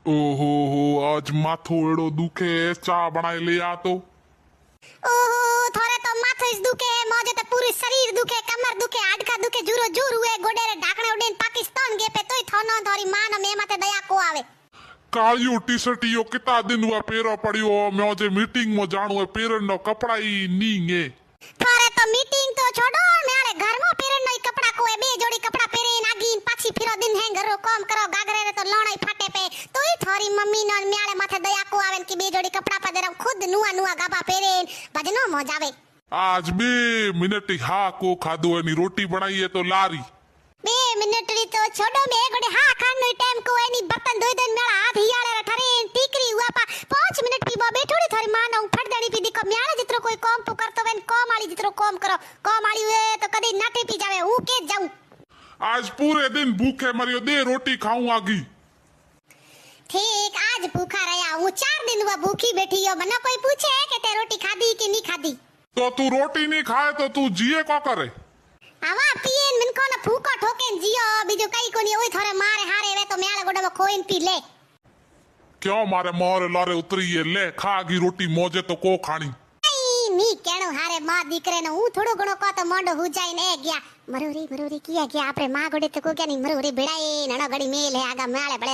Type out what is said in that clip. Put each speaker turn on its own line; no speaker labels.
ओहो हो आज माथो एड़ो दुखे चा बनाई ले आ तो
ओहो थोड़े तो माथो इस दुखे मौजे तो पूरी शरीर दुखे कमर दुखे हाडका दुखे जुरो जुर हुए गोडे रे ढाकणे उडीन पाकिस्तान गे पे तोय थोनो थोरी मान मे माथे दया को आवे
कालियो टी शर्ट यो किता दिन हुआ पेरा पड़ियो मैं आज मीटिंग में जाणो है पेरन नो कपड़ा ही नींगे
थोड़े तो मीटिंग तो छोड़ो मेरे घर में पेरन नो कपड़ा को बे जोड़ी कपड़ा पेरेन आगीन पाछी फिरो दिन है घरो काम करो गागरे रे तो लणाई फाटे पे तोय थोरी मम्मी नो म्याले माथे दया को आवे कि बे जोड़ी कपड़ा पे दे खुद नुआ नुआ गाबा पेरेन भजनो मौज आवे
आज 2 मिनट हा को खादो एनी रोटी बनाई है तो लारी
2 मिनिट री तो छोड़ो मे गोडे हा खान नो टाइम को एनी बर्तन धोई देन मेरा हाथ हियाले रे ठरे टीकरी हुआ पा 5 मिनट की बो बैठोड़ी थोड़ी मानो फटदणी पी दिखो म्याले जितरो कोई काम तो करतो वेन काम वाली जितरो काम करो काम वाली हुए तो कदी नाटे पी जावे हूं के जाऊं
आज पूरे दिन भूखे मरियो दे रोटी खाऊं आगी
ठीक आज भूखा रहा हूं 4 दिन हुआ भूखी बैठी हो मना कोई पूछे कि ते रोटी खादी कि नहीं खादी
तो तू रोटी नहीं खाए तो तू जिए को करे
आवा पियन मन को ना फूको ठोकेन जियो बीजो कई कोनी ओय थोरे मारे हारे वे तो म्याले गोडे में खोइन पी ले
क्यों मारे मोरे लारे उतरी है ले खागी रोटी मौजे तो को खानी
नी केणो हारे मां दीकरे ने हूं थोड़ो घणो को तो मोंडो हुजाई ने गया मरोरी किया गया आपरे मां गोडे तो को क्या नहीं मरोरी बेड़ाई नणो गड़ी मेल है आगा म्याले बड़े